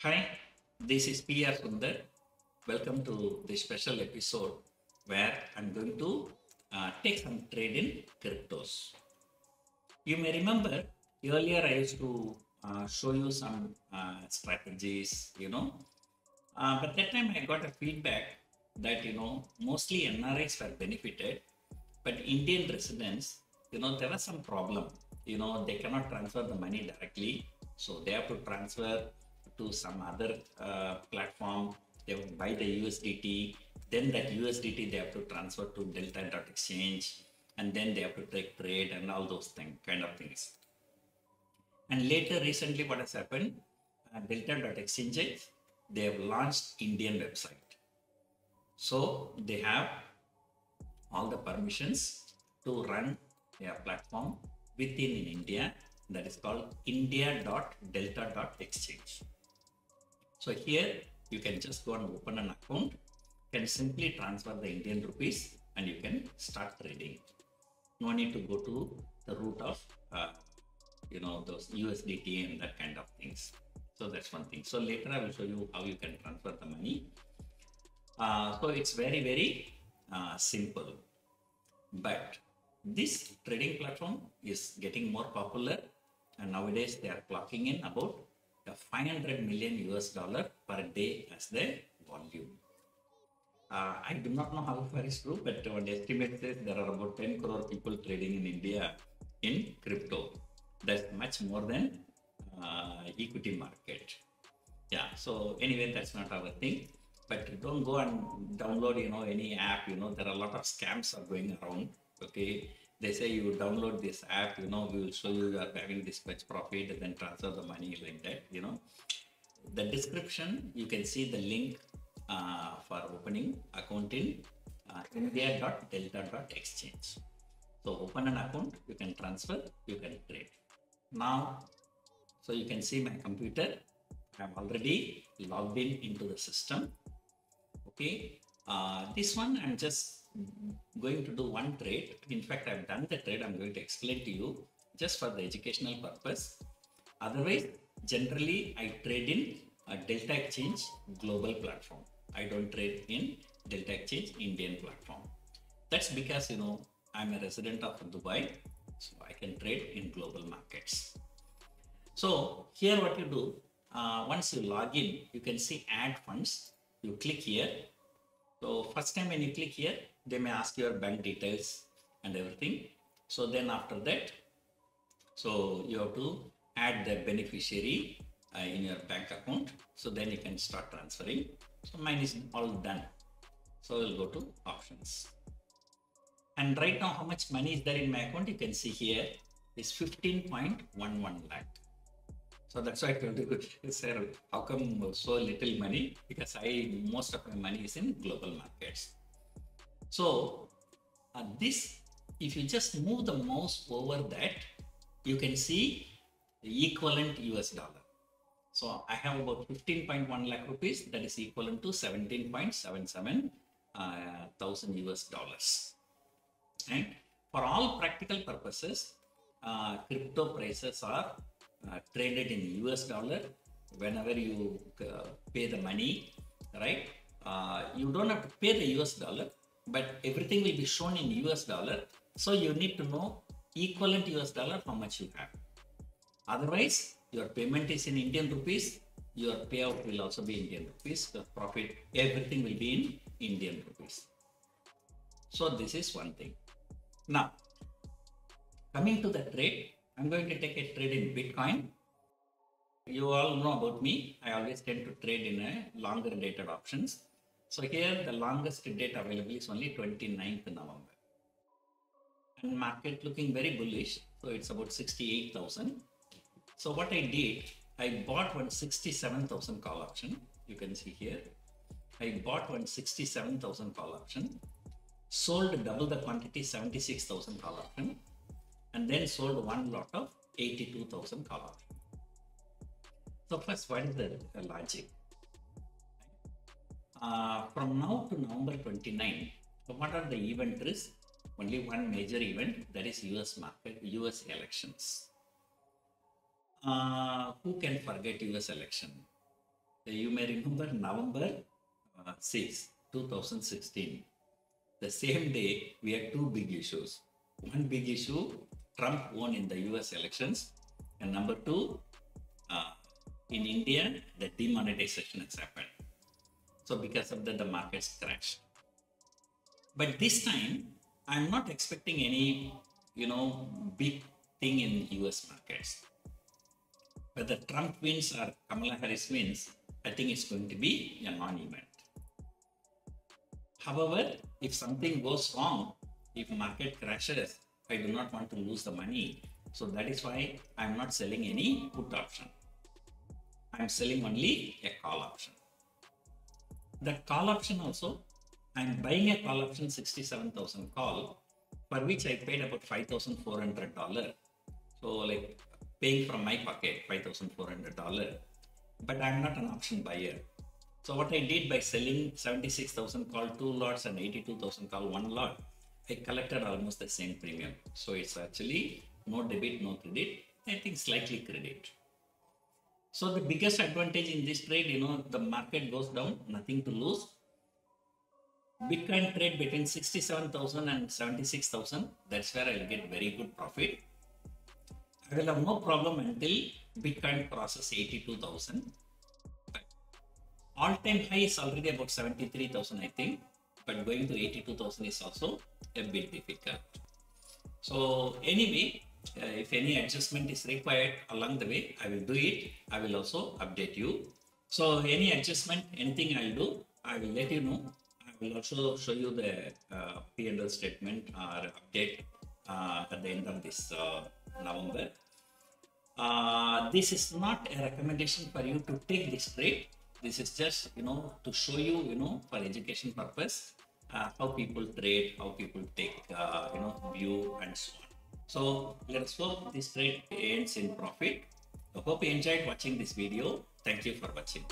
Hi, this is PR Sundar. Welcome to this special episode where I'm going to take some trade in cryptos. You may remember earlier I used to show you some strategies, but that time I got a feedback that, mostly NRIs were benefited, but Indian residents, there was some problem. They cannot transfer the money directly, so they have to transfer to some other platform. They will buy the USDT, then that USDT they have to transfer to Delta.exchange, and then they have to take trade and all those kind of things. And later, recently, what has happened? Delta.exchange, they have launched Indian website. So they have all the permissions to run their platform within in India, that is called India.delta.exchange. So here you can just go and open an account, can simply transfer the Indian rupees and you can start trading. No need to go to the route of those USDT and that kind of things. So that's one thing. So later I will show you how you can transfer the money. So it's very simple. But this trading platform is getting more popular, and nowadays they are clocking in about $500 million per day as the volume. I do not know how far is true, but one estimate says there are about 10 crore people trading in India in crypto. That's much more than equity market. Yeah, so anyway, that's not our thing. But don't go and download, any app. There are a lot of scams are going around. Okay, they say you download this app, we will show you are having this much profit and then transfer the money like that. The description, you can see the link for opening account in India.delta.exchange. So open an account, you can transfer, you can trade. Now, so you can see my computer. I'm already logged into the system. Okay, this one I'm just going to do one trade. In fact, I've done the trade. I'm going to explain to you just for the educational purpose. Otherwise, generally I trade in a Delta Exchange global platform. I don't trade in Delta Exchange Indian platform. That's because I'm a resident of Dubai, so I can trade in global markets. So here what you do, once you log in, you can see add funds. You click here. So first time when you click here, they may ask your bank details and everything. So then after that, so you have to add the beneficiary in your bank account. So then you can start transferring. So mine is all done. So we'll go to options. And right now, how much money is there in my account? You can see here is 15.11 lakh. So that's why I told you, sir, how come so little money? Because most of my money is in global markets. So this, if you just move the mouse over that, you can see the equivalent US dollar. So I have about 15.1 lakh rupees, that is equivalent to 17.77 thousand US dollars. And for all practical purposes, crypto prices are traded in US dollar. Whenever you pay the money, right? You don't have to pay the US dollar, but everything will be shown in US dollar. So you need to know equivalent US dollar how much you have. Otherwise, your payment is in Indian rupees, your payout will also be Indian rupees, the profit, everything will be in Indian rupees. So this is one thing. Now, coming to the trade, I'm going to take a trade in Bitcoin. You all know about me. I always tend to trade in a longer dated options. So here the longest date available is only 29th November. And market looking very bullish. So it's about 68,000. So what I did, I bought one 67,000 call option. You can see here. I bought one 67,000 call option. Sold double the quantity 76,000 call option. And then sold one lot of 82,000 call option. So first, what is the logic? From now to November 29, so what are the event risks? Only one major event, that is US market, US elections. Who can forget US election? You may remember November 6, 2016. The same day, we had two big issues. One big issue, Trump won in the US elections. And number two, in India, the demonetization has happened. So because of that, the markets crashed. But this time, I'm not expecting any, big thing in US markets. Whether Trump wins or Kamala Harris wins, I think it's going to be a non-event. However, if something goes wrong, if market crashes, I do not want to lose the money. So that is why I'm not selling any put option. I'm selling only a call option. That call option also, I'm buying a call option 67,000 call, for which I paid about $5,400. So like paying from my pocket $5,400, but I'm not an option buyer. So what I did by selling 76,000 call 2 lots and 82,000 call 1 lot, I collected almost the same premium. So it's actually no debit, no credit, I think slightly credit. So the biggest advantage in this trade, the market goes down, nothing to lose. Bitcoin trade between 67,000 and 76,000, that's where I'll get very good profit. I will have no problem until Bitcoin crosses 82,000. All-time high is already about 73,000, I think, but going to 82,000 is also a bit difficult. So anyway, if any adjustment is required along the way, I will do it. I will also update you. So any adjustment, anything I'll do, I will let you know. I will also show you the P&L statement or update at the end of this November. This is not a recommendation for you to take this trade. This is just, to show you, for education purpose, how people trade, how people take, view and so on. So let's hope this trade ends in profit. I hope you enjoyed watching this video. Thank you for watching.